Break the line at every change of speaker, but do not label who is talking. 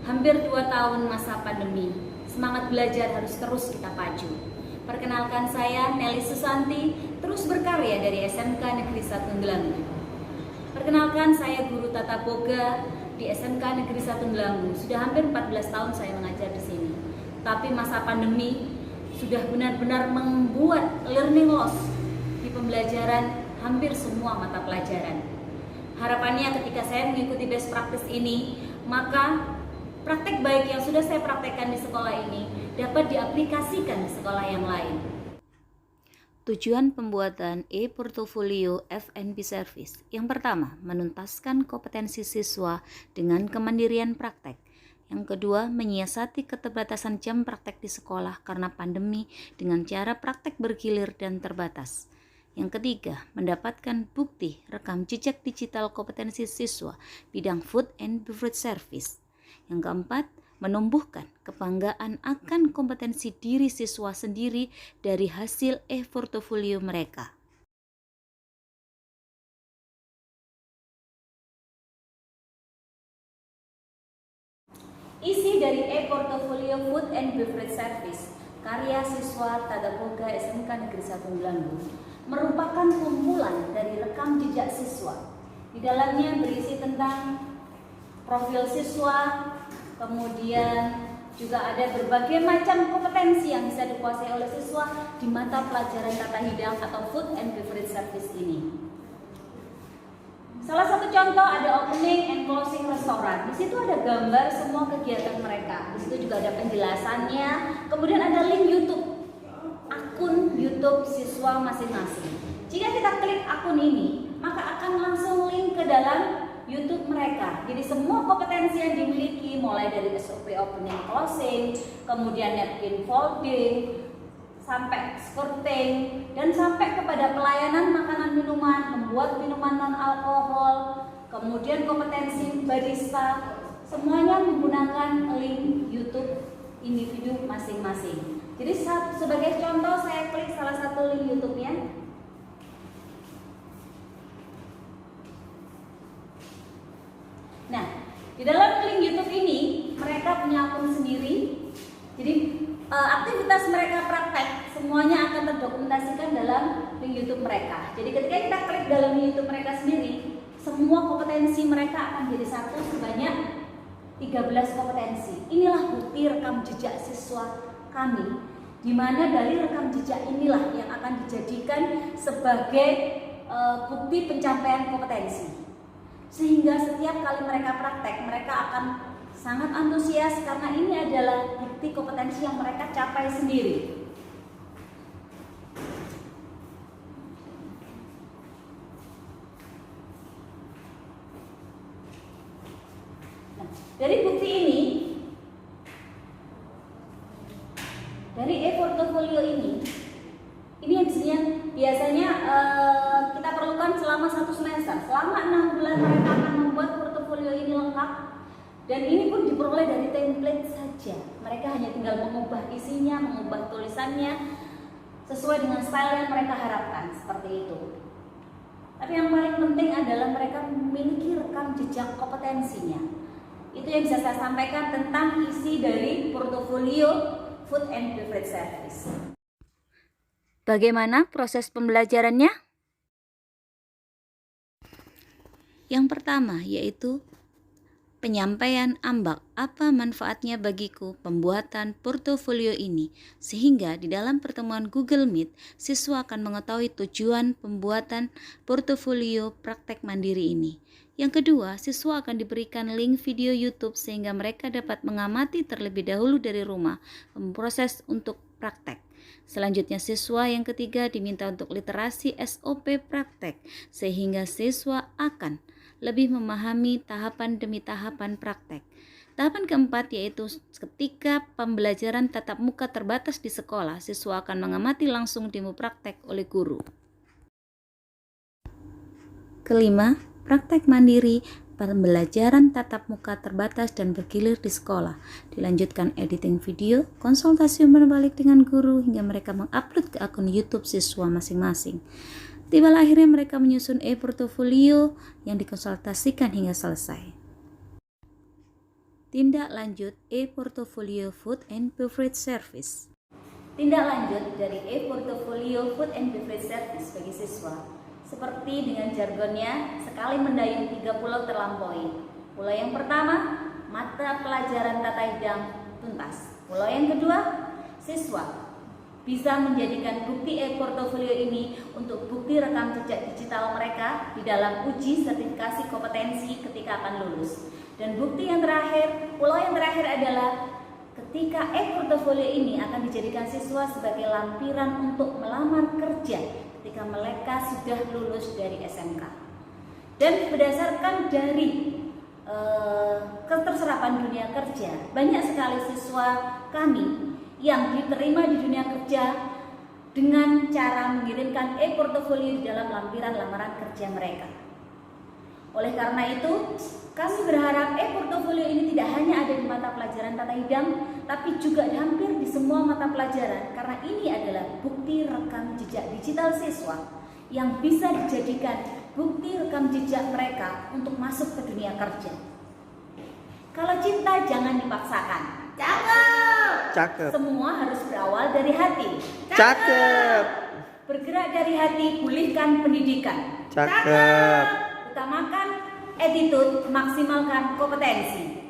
Hampir 2 tahun masa pandemi, semangat belajar harus terus kita pacu. Perkenalkan, saya Nelly Susanti, terus berkarya dari SMK Negeri 1 Ngelanggu. Perkenalkan, saya guru tata boga di SMK Negeri 1 Ngelanggu. Sudah hampir 14 tahun saya mengajar di sini. Tapi masa pandemi sudah benar-benar membuat learning loss di pembelajaran hampir semua mata pelajaran. Harapannya ketika saya mengikuti best practice ini, maka praktek baik yang sudah saya praktekkan di sekolah ini dapat diaplikasikan di sekolah yang lain.
Tujuan pembuatan e-portfolio F&B Service. Yang pertama, menuntaskan kompetensi siswa dengan kemandirian praktek. Yang kedua, menyiasati keterbatasan jam praktek di sekolah karena pandemi dengan cara praktek bergilir dan terbatas. Yang ketiga, mendapatkan bukti rekam jejak digital kompetensi siswa bidang food and beverage service. Yang keempat, menumbuhkan kebanggaan akan kompetensi diri siswa sendiri dari hasil e-portfolio mereka.
Isi dari e-portfolio Food and Beverage Service karya siswa Tata Boga SMK Negeri 1 Ngelanggu merupakan kumpulan dari rekam jejak siswa. Di dalamnya berisi tentang profil siswa, kemudian juga ada berbagai macam kompetensi yang bisa dikuasai oleh siswa di mata pelajaran tata hidang atau Food and Beverage Service ini. Salah satu contoh ada opening and closing restoran. Di situ ada gambar semua kegiatan mereka. Di situ juga ada penjelasannya. Kemudian ada link YouTube, akun YouTube siswa masing-masing. Jika kita klik akun ini, maka akan langsung link ke dalam YouTube mereka. Jadi semua kompetensi yang dimiliki, mulai dari SOP opening closing, kemudian napkin folding, sampai skirting, dan sampai kepada pelayanan makanan minuman, membuat minuman non alkohol, kemudian kompetensi barista, semuanya menggunakan link YouTube individu masing-masing. Jadi sebagai contoh saya klik salah satu link YouTube-nya. Nah, di dalam link YouTube ini mereka punya akun sendiri. Jadi aktivitas mereka praktek semuanya akan terdokumentasikan dalam link YouTube mereka. Jadi ketika kita klik dalam link YouTube mereka sendiri, semua kompetensi mereka akan jadi satu sebanyak 13 kompetensi. Inilah bukti rekam jejak siswa kami, di mana dari rekam jejak inilah yang akan dijadikan sebagai bukti pencapaian kompetensi. Sehingga setiap kali mereka praktek, mereka akan sangat antusias karena ini adalah bukti kompetensi yang mereka capai sendiri. Nah, dari bukti ini, dari e-portfolio ini yang biasanya kita perlukan selama 1 semester. Selama 6 bulan mereka akan membuat portofolio ini lengkap. Dan ini pun diperoleh dari template saja. Mereka hanya tinggal mengubah isinya, mengubah tulisannya sesuai dengan style yang mereka harapkan, seperti itu. Tapi yang paling penting adalah mereka memiliki rekam jejak kompetensinya. Itu yang bisa saya sampaikan tentang isi dari portofolio Food and Beverage Service.
Bagaimana proses pembelajarannya? Yang pertama yaitu penyampaian ambak, apa manfaatnya bagiku pembuatan portofolio ini, sehingga di dalam pertemuan Google Meet, siswa akan mengetahui tujuan pembuatan portofolio praktek mandiri ini. Yang kedua, siswa akan diberikan link video YouTube sehingga mereka dapat mengamati terlebih dahulu dari rumah proses untuk praktek. Selanjutnya, siswa yang ketiga diminta untuk literasi SOP praktek, sehingga siswa akan lebih memahami tahapan demi tahapan praktek. Tahapan keempat yaitu ketika pembelajaran tatap muka terbatas di sekolah, siswa akan mengamati langsung demo praktek oleh guru. Kelima, praktek mandiri pembelajaran tatap muka terbatas dan bergilir di sekolah. Dilanjutkan editing video, konsultasi berbalik dengan guru hingga mereka mengupload ke akun YouTube siswa masing-masing. Tibalah akhirnya mereka menyusun e-portfolio yang dikonsultasikan hingga selesai. Tindak lanjut e-portfolio Food and Beverage Service.
Tindak lanjut dari e-portfolio Food and Beverage Service bagi siswa seperti dengan jargonnya sekali mendayung 3 pulau terlampaui. Pulau yang pertama, mata pelajaran tata hidang tuntas. Pulau yang kedua, siswa bisa menjadikan bukti e-portfolio ini untuk bukti rekam jejak digital mereka di dalam uji sertifikasi kompetensi ketika akan lulus. Dan bukti yang terakhir, pulau yang terakhir adalah ketika e-portfolio ini akan dijadikan siswa sebagai lampiran untuk melamar kerja ketika mereka sudah lulus dari SMK. Dan berdasarkan dari keterserapan dunia kerja, banyak sekali siswa kami yang diterima di dunia kerja dengan cara mengirimkan e-portfolio di dalam lampiran lamaran kerja mereka. Oleh karena itu, kami berharap e-portfolio ini tidak hanya ada di mata pelajaran tata hidang, tapi juga hampir di semua mata pelajaran, karena ini adalah bukti rekam jejak digital siswa yang bisa dijadikan bukti rekam jejak mereka untuk masuk ke dunia kerja. Kalau cinta jangan dipaksakan.
Cakep.
Semua harus berawal dari hati.
Cakep.
Bergerak dari hati, pulihkan pendidikan.
Cakep.
Utamakan attitude, maksimalkan kompetensi.